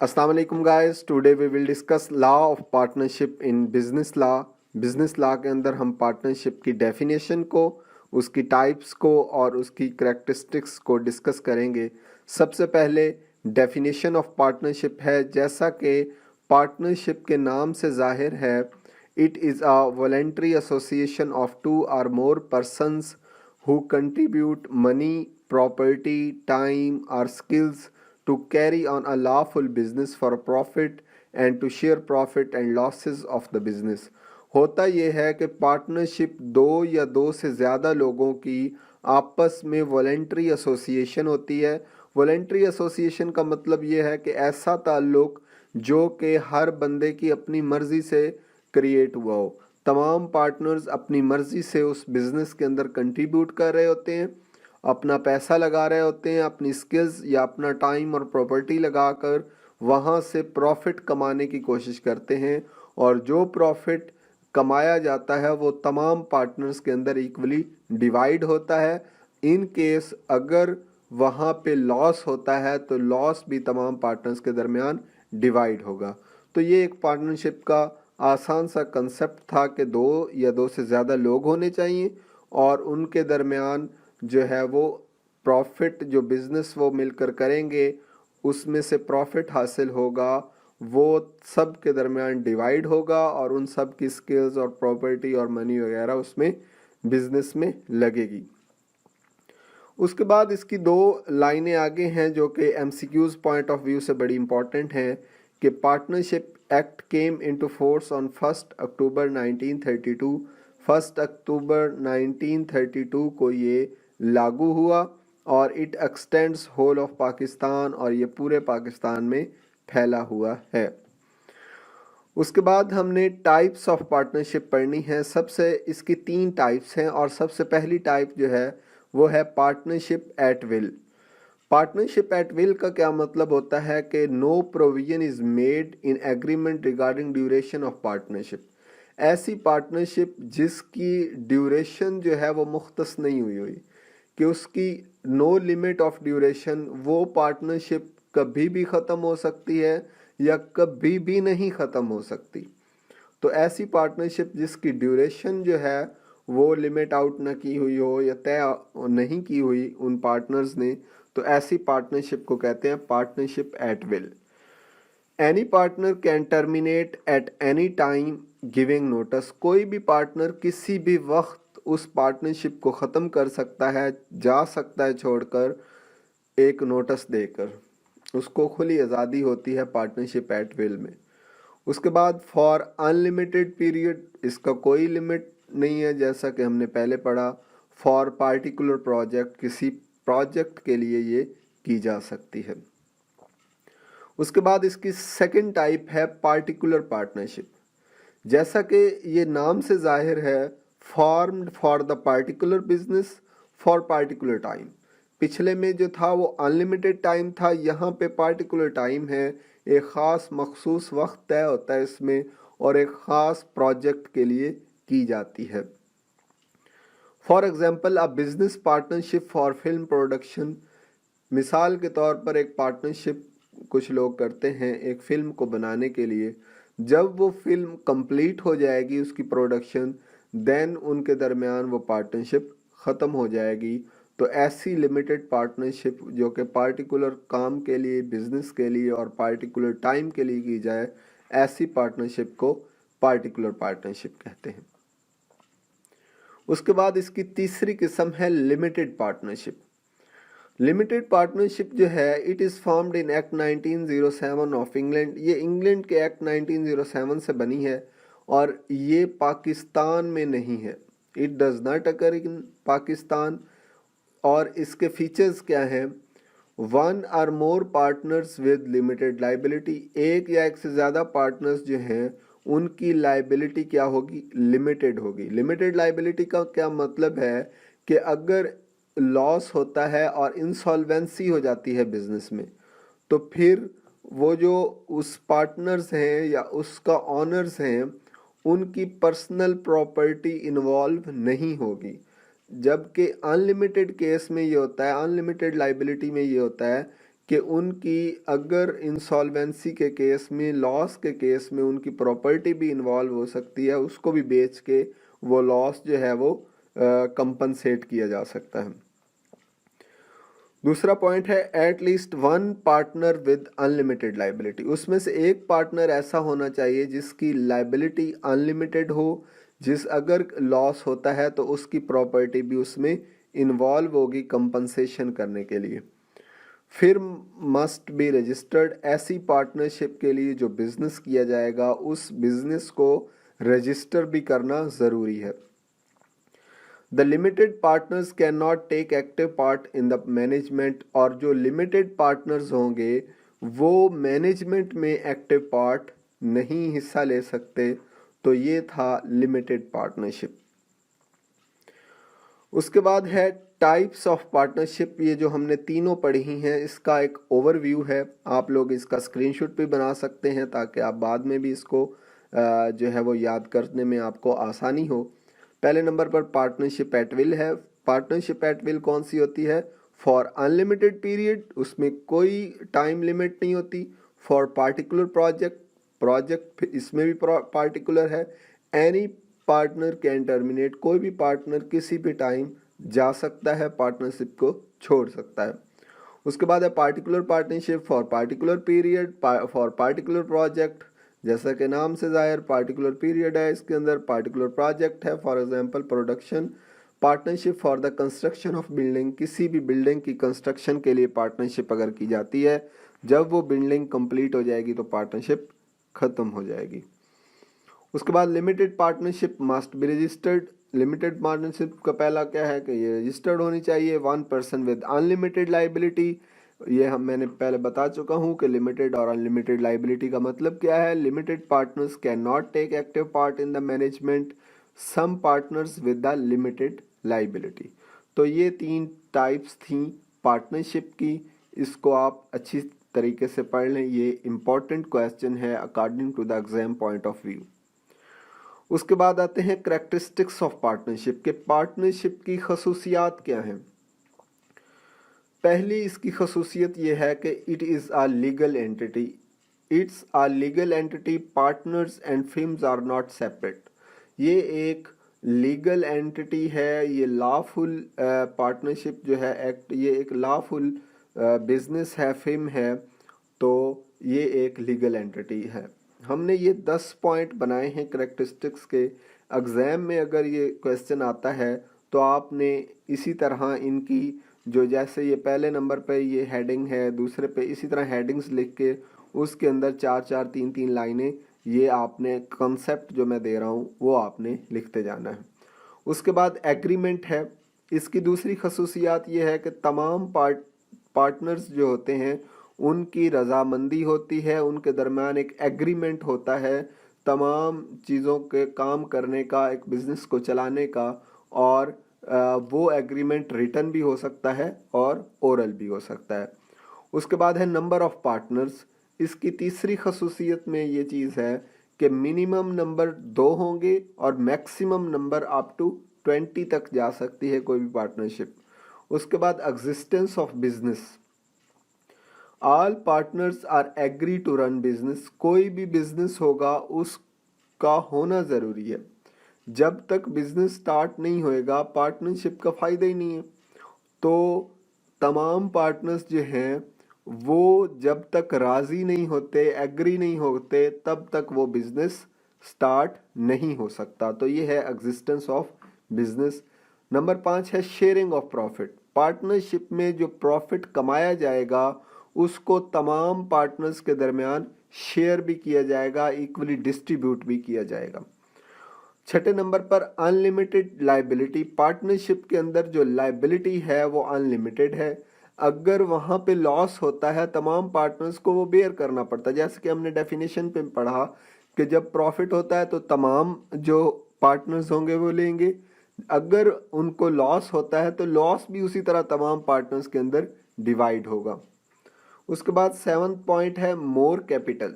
Assalamu alaikum guys. Today we will discuss law of partnership in business law. Business law के अंदर हम partnership की definition को, उसकी टाइप्स को और उसकी करैक्टरिस्टिक्स को डिस्कस करेंगे। सबसे पहले डेफिनेशन ऑफ पार्टनरशिप है, जैसा कि पार्टनरशिप के नाम से जाहिर है, it is a voluntary association of two और more persons who contribute money, property, time, or skills to carry on a lawful business for a profit and to share profit and losses of the business। होता यह है कि partnership दो या दो से ज़्यादा लोगों की आपस में वॉलंटरी एसोसिएशन होती है। वॉलंटरी एसोसिएशन का मतलब यह है कि ऐसा ताल्लुक़ जो कि हर बंदे की अपनी मर्ज़ी से क्रिएट हुआ हो। तमाम पार्टनर्स अपनी मर्ज़ी से उस बिज़नेस के अंदर कंट्रीब्यूट कर रहे होते हैं, अपना पैसा लगा रहे होते हैं, अपनी स्किल्स या अपना टाइम और प्रॉपर्टी लगाकर वहाँ से प्रॉफिट कमाने की कोशिश करते हैं, और जो प्रॉफिट कमाया जाता है वो तमाम पार्टनर्स के अंदर इक्वली डिवाइड होता है। इन केस अगर वहाँ पे लॉस होता है तो लॉस भी तमाम पार्टनर्स के दरमियान डिवाइड होगा। तो ये एक पार्टनरशिप का आसान सा कंसेप्ट था कि दो या दो से ज़्यादा लोग होने चाहिए और उनके दरमियान जो है वो प्रॉफिट, जो बिज़नेस वो मिलकर करेंगे उसमें से प्रॉफिट हासिल होगा, वो सब के दरमियान डिवाइड होगा और उन सब की स्किल्स और प्रॉपर्टी और मनी वगैरह उसमें बिज़नेस में लगेगी। उसके बाद इसकी दो लाइनें आगे हैं जो कि MCQs पॉइंट ऑफ व्यू से बड़ी इंपॉर्टेंट हैं कि partnership act came into force on 1 अक्टूबर 1932। 1 अक्टूबर 1932 को ये लागू हुआ और it extends whole of Pakistan, और ये पूरे पाकिस्तान में फैला हुआ है। उसके बाद हमने टाइप्स ऑफ पार्टनरशिप पढ़नी है। सबसे इसकी 3 टाइप्स हैं और सबसे पहली टाइप जो है वो है partnership at will. Partnership at will का क्या मतलब होता है कि no provision is made in agreement regarding duration of partnership. ऐसी पार्टनरशिप जिसकी ड्यूरेशन जो है वो मुख्तस नहीं हुई कि उसकी नो लिमिट ऑफ ड्यूरेशन, वो पार्टनरशिप कभी भी ख़त्म हो सकती है या कभी भी नहीं ख़त्म हो सकती। तो ऐसी पार्टनरशिप जिसकी ड्यूरेशन जो है वो लिमिट आउट ना की हुई हो या तय नहीं की हुई उन पार्टनर्स ने, तो ऐसी पार्टनरशिप को कहते हैं partnership at will. Any partner can terminate at any time giving notice. कोई भी पार्टनर किसी भी वक्त उस पार्टनरशिप को ख़त्म कर सकता है, जा सकता है छोड़कर, एक नोटिस देकर। उसको खुली आज़ादी होती है पार्टनरशिप एट विल में। उसके बाद फॉर अनलिमिटेड पीरियड, इसका कोई लिमिट नहीं है जैसा कि हमने पहले पढ़ा। फॉर पार्टिकुलर प्रोजेक्ट, किसी प्रोजेक्ट के लिए ये की जा सकती है। उसके बाद इसकी सेकंड टाइप है पार्टिकुलर पार्टनरशिप। जैसा कि ये नाम से जाहिर है, formed for the particular business for particular time. पिछले में जो था वो अनलिमिटेड टाइम था, यहाँ पे पार्टिकुलर टाइम है, एक ख़ास मखसूस वक्त तय होता है इसमें और एक ख़ास प्रोजेक्ट के लिए की जाती है। For example a business partnership for film production. मिसाल के तौर पर एक पार्टनरशिप कुछ लोग करते हैं एक फ़िल्म को बनाने के लिए। जब वो फिल्म कंप्लीट हो जाएगी उसकी प्रोडक्शन, देन उनके दरमियान वो पार्टनरशिप ख़त्म हो जाएगी। तो ऐसी लिमिटेड पार्टनरशिप जो कि पार्टिकुलर काम के लिए, बिजनेस के लिए और पार्टिकुलर टाइम के लिए की जाए, ऐसी पार्टनरशिप को पार्टिकुलर पार्टनरशिप कहते हैं। उसके बाद इसकी तीसरी किस्म है लिमिटेड पार्टनरशिप। लिमिटेड पार्टनरशिप जो है it is formed in act 1907 of England. ये इंग्लैंड के एक्ट 1907 से बनी है और ये पाकिस्तान में नहीं है। इट डज नॉट अकर इन पाकिस्तान। और इसके फीचर्स क्या हैं? 1 और मोर पार्टनर्स विद लिमिटेड लाइबिलिटी। एक या एक से ज़्यादा पार्टनर्स जो हैं उनकी लाइबिलिटी क्या होगी? लिमिटेड होगी। लिमिटेड लाइबिलिटी का क्या मतलब है कि अगर लॉस होता है और इंसॉल्वेंसी हो जाती है बिजनेस में, तो फिर वो जो उस पार्टनर्स हैं या उसका ऑनर्स हैं उनकी पर्सनल प्रॉपर्टी इन्वॉल्व नहीं होगी। जबकि अनलिमिटेड केस में ये होता है, अनलिमिटेड लाइबिलिटी में ये होता है कि उनकी अगर इंसॉल्वेंसी के केस में, लॉस के केस में उनकी प्रॉपर्टी भी इन्वॉल्व हो सकती है, उसको भी बेच के वो लॉस जो है वो कंपनसेट किया जा सकता है। दूसरा पॉइंट है at least one partner with unlimited liability. उसमें से एक पार्टनर ऐसा होना चाहिए जिसकी लाइबिलिटी अनलिमिटेड हो, जिस अगर लॉस होता है तो उसकी प्रॉपर्टी भी उसमें इन्वॉल्व होगी कंपनसेशन करने के लिए। फिर मस्ट बी रजिस्टर्ड। ऐसी पार्टनरशिप के लिए जो बिजनेस किया जाएगा उस बिजनेस को रजिस्टर भी करना ज़रूरी है। The limited partners can not take active part in the management. और जो लिमिटेड पार्टनर्स होंगे वो मैनेजमेंट में एक्टिव पार्ट नहीं हिस्सा ले सकते। तो ये था लिमिटेड पार्टनरशिप। उसके बाद है टाइप्स ऑफ पार्टनरशिप। ये जो हमने तीनों पढ़ी हैं इसका एक ओवरव्यू है, आप लोग इसका स्क्रीनशॉट भी बना सकते हैं ताकि आप बाद में भी इसको जो है वो याद करने में आपको आसानी हो। पहले नंबर पर पार्टनरशिप एट विल है। पार्टनरशिप एट विल कौन सी होती है? फॉर अनलिमिटेड पीरियड, उसमें कोई टाइम लिमिट नहीं होती। फॉर पार्टिकुलर प्रोजेक्ट इसमें भी पार्टिकुलर है। एनी पार्टनर कैन टर्मिनेट, कोई भी पार्टनर किसी भी टाइम जा सकता है, पार्टनरशिप को छोड़ सकता है। उसके बाद है particular partnership for particular period, for particular project. जैसा कि नाम से जाहिर पार्टिकुलर पीरियड है, इसके अंदर पार्टिकुलर प्रोजेक्ट है, for example production. Partnership for the construction of building, किसी भी बिल्डिंग की कंस्ट्रक्शन के लिए पार्टनरशिप अगर की जाती है, जब वो बिल्डिंग कंप्लीट हो जाएगी तो पार्टनरशिप खत्म हो जाएगी। उसके बाद limited partnership must be registered. Limited partnership का पहला क्या है कि ये रजिस्टर्ड होनी चाहिए। One person with unlimited liability, ये मैंने पहले बता चुका हूँ कि लिमिटेड और अनलिमिटेड लाइबिलिटी का मतलब क्या है। Limited partners can not take active part in the management, some partners with the limited liability. तो ये तीन टाइप्स थी पार्टनरशिप की, इसको आप अच्छी तरीके से पढ़ लें, ये इम्पॉर्टेंट क्वेश्चन है according to the exam point of view. उसके बाद आते हैं करैक्टरिस्टिक्स ऑफ पार्टनरशिप के, पार्टनरशिप की खसूसियात क्या हैं। पहली इसकी खसूसियत ये है कि it is a legal entity. It's a legal entity, partners and firms are not separate. ये एक लीगल एंटिटी है, ये लॉफुल पार्टनरशिप जो है एक्ट, ये एक लॉफुल बिजनेस है, फर्म है, तो ये एक लीगल एंटिटी है। हमने ये 10 पॉइंट बनाए हैं करैक्टरिस्टिक्स के। एग्ज़ाम में अगर ये क्वेश्चन आता है तो आपने इसी तरह इनकी जो, जैसे ये पहले नंबर पे ये हेडिंग है, दूसरे पे इसी तरह हेडिंग्स लिख के उसके अंदर 4-4, 3-3 लाइनें, ये आपने कॉन्सेप्ट जो मैं दे रहा हूँ वो आपने लिखते जाना है। उसके बाद एग्रीमेंट है। इसकी दूसरी खसूसियात ये है कि तमाम पार्टनर्स जो होते हैं उनकी रजामंदी होती है, उनके दरमियान एक एग्रीमेंट होता है तमाम चीज़ों के काम करने का, एक बिज़नेस को चलाने का, और वो एग्रीमेंट रिटन भी हो सकता है और ओरल भी हो सकता है। उसके बाद है नंबर ऑफ पार्टनर्स। इसकी तीसरी खसूसियत में ये चीज़ है कि मिनिमम नंबर 2 होंगे और मैक्सिमम नंबर अप टू 20 तक जा सकती है कोई भी पार्टनरशिप। उसके बाद existence of business, all partners are agree to run business. कोई भी बिजनेस होगा उसका होना ज़रूरी है। जब तक बिजनेस स्टार्ट नहीं होएगा पार्टनरशिप का फ़ायदा ही नहीं है। तो तमाम पार्टनर्स जो हैं वो जब तक राज़ी नहीं होते, एग्री नहीं होते, तब तक वो बिजनेस स्टार्ट नहीं हो सकता। तो ये है एग्जिस्टेंस ऑफ बिजनेस। नंबर 5 है शेयरिंग ऑफ प्रॉफिट। पार्टनरशिप में जो प्रॉफिट कमाया जाएगा उसको तमाम पार्टनर्स के दरमियान शेयर भी किया जाएगा, इक्वली डिस्ट्रीब्यूट भी किया जाएगा। छठे नंबर पर अनलिमिटेड लाइबिलिटी। पार्टनरशिप के अंदर जो लाइबिलिटी है वो अनलिमिटेड है। अगर वहाँ पे लॉस होता है तमाम पार्टनर्स को वो बेयर करना पड़ता है। जैसे कि हमने डेफिनेशन पे पढ़ा कि जब प्रॉफिट होता है तो तमाम जो पार्टनर्स होंगे वो लेंगे, अगर उनको लॉस होता है तो लॉस भी उसी तरह तमाम पार्टनर्स के अंदर डिवाइड होगा। उसके बाद 7th पॉइंट है more capital.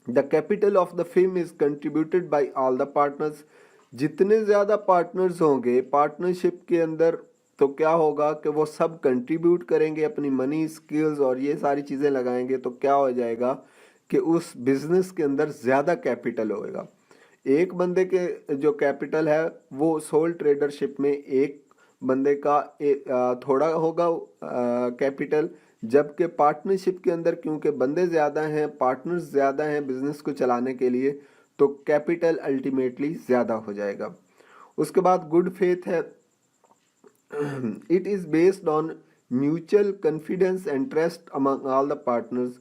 The capital of the firm is contributed bye all the partners. जितने ज़्यादा पार्टनर्स होंगे पार्टनरशिप के अंदर तो क्या होगा कि वो सब कंट्रीब्यूट करेंगे, अपनी मनी, स्किल्स और ये सारी चीज़ें लगाएंगे, तो क्या हो जाएगा कि उस बिजनेस के अंदर ज़्यादा कैपिटल होएगा। एक बंदे के जो कैपिटल है वो सोल ट्रेडरशिप में एक बंदे का थोड़ा होगा कैपिटल, जबकि पार्टनरशिप के अंदर क्योंकि बंदे ज़्यादा हैं, पार्टनर्स ज़्यादा हैं बिजनेस को चलाने के लिए, तो कैपिटल अल्टीमेटली ज़्यादा हो जाएगा। उसके बाद गुड फेथ है, it is based on mutual confidence and trust among all the partners.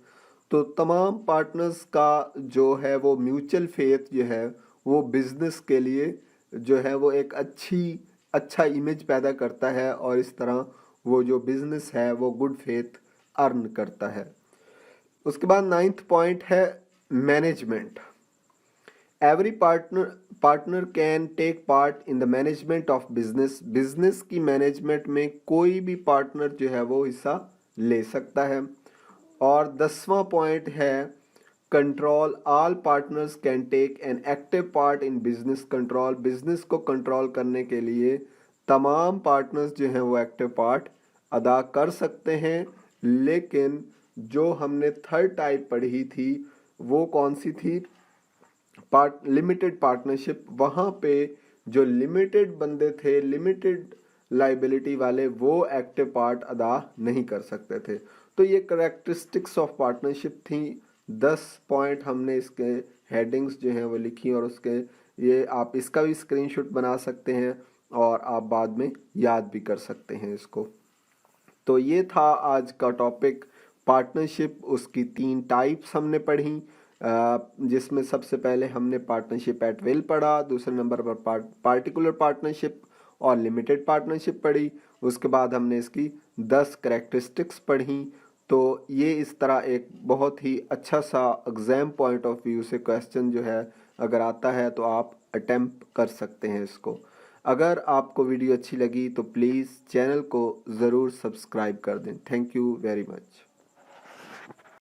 तो तमाम पार्टनर्स का जो है वो म्यूचुअल फेथ जो है वो बिजनेस के लिए जो है वो एक अच्छा इमेज पैदा करता है, और इस तरह वो जो बिजनेस है वो गुड फेथ अर्न करता है। उसके बाद 9th पॉइंट है management. Every partner can take part in the management of business. Business की मैनेजमेंट में कोई भी पार्टनर जो है वो हिस्सा ले सकता है। और 10वां पॉइंट है control. All partners can take an active part in business control. Business को कंट्रोल करने के लिए तमाम पार्टनर्स जो हैं वो एक्टिव पार्ट अदा कर सकते हैं। लेकिन जो हमने थर्ड टाइप पढ़ी थी वो कौन सी थी? Limited partnership. वहाँ पे जो लिमिटेड बंदे थे, लिमिटेड लाइबिलिटी वाले, वो एक्टिव पार्ट अदा नहीं कर सकते थे। तो ये करेक्टरिस्टिक्स ऑफ पार्टनरशिप थी। 10 पॉइंट हमने इसके हेडिंग्स जो हैं वो लिखी, और उसके ये आप इसका भी स्क्रीनशॉट बना सकते हैं और आप बाद में याद भी कर सकते हैं इसको। तो ये था आज का टॉपिक पार्टनरशिप। उसकी 3 टाइप्स हमने पढ़ी, जिसमें सबसे पहले हमने पार्टनरशिप एट विल पढ़ा, दूसरे नंबर पर पार्टिकुलर पार्टनरशिप और लिमिटेड पार्टनरशिप पढ़ी। उसके बाद हमने इसकी 10 करेक्टरिस्टिक्स पढ़ी। तो ये इस तरह एक बहुत ही अच्छा सा एग्ज़ाम पॉइंट ऑफ व्यू से क्वेश्चन जो है अगर आता है तो आप अटेम्प्ट कर सकते हैं इसको। अगर आपको वीडियो अच्छी लगी तो प्लीज़ चैनल को ज़रूर सब्सक्राइब कर दें। Thank you very much.